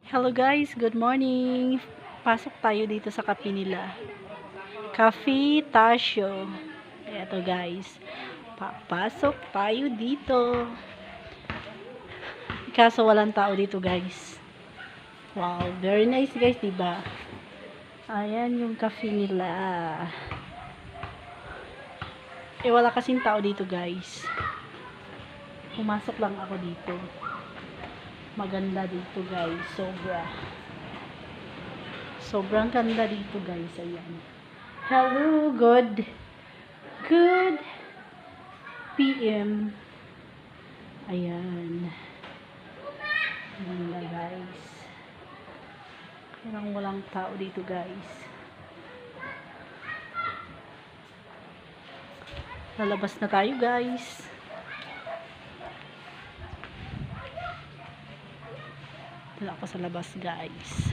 Hello guys, good morning. Pasok tayo dito sa cafe nila. Cafe Tasyo. Eto guys. Papasok tayo dito. Kaso walang tao dito guys. Wow, very nice guys, diba? Ayan yung cafe nila. Wala kasing tao dito guys. Pumasok lang ako dito. Maganda dito guys, sobrang ganda dito guys. Ayan, hello, good PM. Ayan, ganda guys. Walang tao dito guys. Lalabas na tayo guys. Dito ako sa labas guys.